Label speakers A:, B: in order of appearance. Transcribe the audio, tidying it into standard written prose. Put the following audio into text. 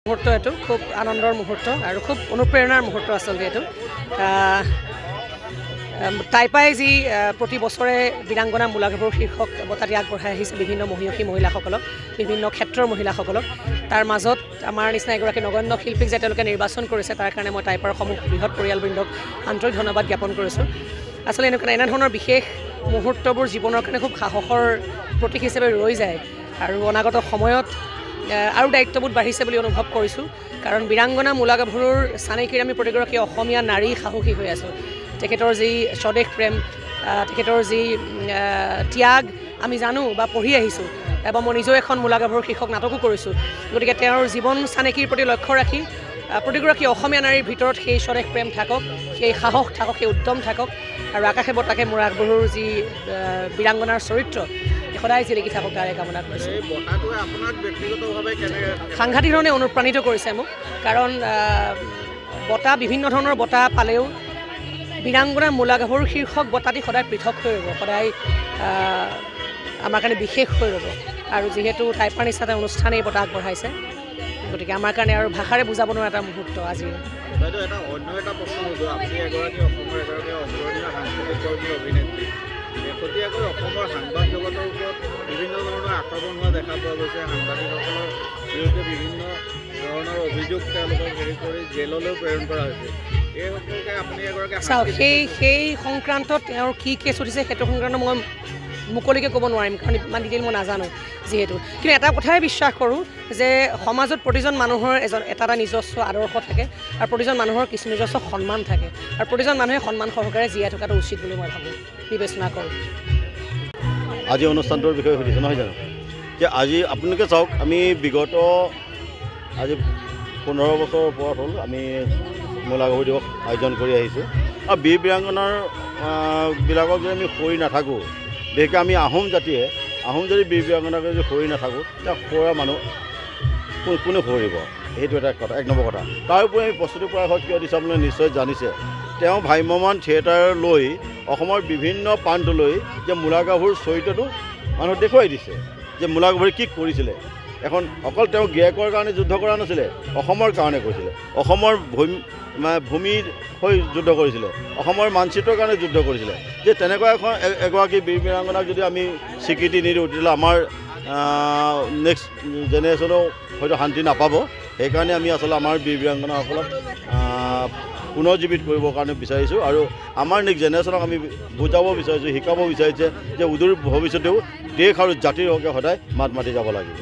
A: মুহূৰ্ত এইটো খুব আনন্দৰ মুহূৰ্ত আৰু খুব অনুপ্ৰেৰণাৰ মুহূৰ্ত আচলতে এইটো টাইপাই যি প্ৰতি বছৰে বীৰাংগনা মূলা গাভৰু শীৰ্ষক বঁটাটি আগবঢ়াই আহিছে বিভিন্ন মহিয়সী মহিলাসকলক বিভিন্ন ক্ষেত্ৰৰ মহিলাসকলক তাৰ মাজত আমাৰ নিচিনা এগৰাকী নগণ্য শিল্পীক যে তেওঁলোকে নিৰ্বাচন কৰিছে তাৰ কাৰণে মই টাইপাৰ সমূহ বৃহৎ পৰিয়ালবৃন্দক আন্তৰিক ধন্যবাদ জ্ঞাপন কৰিছোঁ আচলতে এনেধৰণৰ বিশেষ মুহূৰ্তবোৰ জীৱনৰ কাৰণে খুব সাহসৰ প্ৰতীক হিচাপে ৰৈ যায় আৰু অনাগত সময়ত আৰু দায়িত্ববোধ বাঢ়িছে বুলি অনুভৱ কৰিছোঁ কাৰণ বীৰাংগনা মূলা গাভৰুৰ চানেকিৰ আমি প্ৰতিগৰাকী অসমীয়া নাৰী সাহসী হৈ আছোঁ তেখেতৰ যি স্বদেশ প্ৰেম তেখেতৰ যি ত্যাগ আমি জানো বা পঢ়ি আহিছোঁ এবং মই নিজেও এখন মূলা গাভৰু শীৰ্ষক নাটকো কৰিছোঁ গতিকে তেওঁৰ জীৱন চানেকিৰ প্ৰতি লক্ষ্য ৰাখি প্ৰতিগৰাকী অসমীয়া নাৰীৰ ভিতৰত সেই স্বদেশ প্ৰেম থাকক সেই সাহস থাকক সেই উদ্যম থাকক আৰু আকাশে বতাকে মূলা গাভৰুৰ যি বীৰাংগনাৰ চৰিত্ৰ সদায় জিলিকি থাকক তাৰে কামনা কৰিছোঁ সাংঘাতিক ধৰণে অনুপ্ৰাণিত কৰিছে মোক কাৰণ বঁটা বিভিন্ন ধৰণৰ বঁটা পালেও বীৰাংগনা মূলা গাভৰু শীৰ্ষক বঁটাটি সদায় পৃথক হৈ ৰ'ব সদায় আমাৰ কাৰণে বিশেষ হৈ ৰ'ব আৰু যিহেতু টাইপাৰ নিচিনা অনুষ্ঠানে এই বঁটা আগবঢ়াইছে গতিকে আমাৰ কাৰণে আৰু ভাষাৰে বুজাব নোৱাৰা এটা মুহূৰ্ত আজি
B: শেহতীয়াকৈ অসমৰ সাংবাদ জগতৰ ওপৰত বিভিন্ন ধৰণৰ আক্ৰমণ হোৱা দেখা পোৱা গৈছে সাংবাদিকসকলৰ বিৰুদ্ধে বিভিন্ন ধৰণৰ অভিযোগ তেওঁলোকক হেৰি কৰি জেললৈও প্ৰেৰণ কৰা হৈছে এই সম্পৰ্কে আপুনি এগৰাকী
A: সেই সংক্ৰান্তত তেওঁৰ কি কেছ উঠিছে সেইটো সংক্ৰান্তত মই মুকলিকৈ ক'ব নোৱাৰিম কাৰণ ইমান ডিটেইল মই নাজানো যিহেতু কিন্তু এটা কথাই বিশ্বাস কৰোঁ যে সমাজত প্ৰতিজন মানুহৰ এটা নিজস্ব আদৰ্শ থাকে আৰু প্ৰতিজন মানুহৰ কিছু নিজস্ব সন্মান থাকে আৰু প্ৰতিজন মানুহে সন্মান সহকাৰে জীয়াই থকাটো উচিত বুলি মই ভাবোঁ বিবেচনা কৰোঁ
C: আজি অনুষ্ঠানটোৰ বিষয়ে সুধিছে নহয় জানো যে আজি আপোনালোকে চাওক আমি বিগত আজি 15 বছৰৰ ওপৰত হ'ল আমি মূলা গাভৰু দিৱস আয়োজন কৰি আহিছোঁ আৰু বীৰ বীৰাংগনাৰ বিলাকক যদি আমি সৰি নাথাকোঁ বিশেষকৈ আমি আহোম জাতিয়ে আহোম যদি বীৰ বীৰাংগনাক যদি সৰি নাথাকোঁ তেতিয়া সৰা মানুহ কোনে সৰিব সেইটো এটা কথা 1 নম্বৰ কথা তাৰ উপৰি আমি প্ৰস্তুতি পৰামৰ্শ কিয় দিছোঁ আপোনালোকে নিশ্চয় জানিছে তেওঁ ভ্ৰাম্যমান থিয়েটাৰ লৈ অসমৰ বিভিন্ন প্ৰান্তলৈ যে মূলা গাভৰুৰ চৰিত্ৰটো মানুহক দেখুৱাই দিছে যে মূলা গাভৰুৱে কি কৰিছিলে এখন অকল তেওঁ গিৰিয়েকৰ কাৰণে যুদ্ধ কৰা নাছিলে অসমৰ কাৰণে কৰিছিলে অসমৰ ভূমিৰ হৈ যুদ্ধ কৰিছিলে অসমৰ মানচিত্ৰৰ কাৰণে যুদ্ধ কৰিছিলে যে তেনেকুৱা এগৰাকী বীৰ বীৰাংগনাক যদি আমি স্বীকৃতি নিদিওঁ তেতিয়াহ'লে আমাৰ নেক্সট জেনেৰেশ্যনেও হয়তো শান্তি নাপাব সেইকাৰণে আমি আচলতে আমাৰ বীৰ বীৰাংগনাসকলক পুনৰ্জীৱিত কৰিবৰ কাৰণে বিচাৰিছোঁ আৰু আমাৰ নেক্সট জেনেৰেশ্যনক আমি বুজাব বিচাৰিছোঁ শিকাব বিচাৰিছে যে উদূৰ ভৱিষ্যতেও দেশ আৰু জাতিৰ হকে সদায় মাত মাতি যাব লাগিব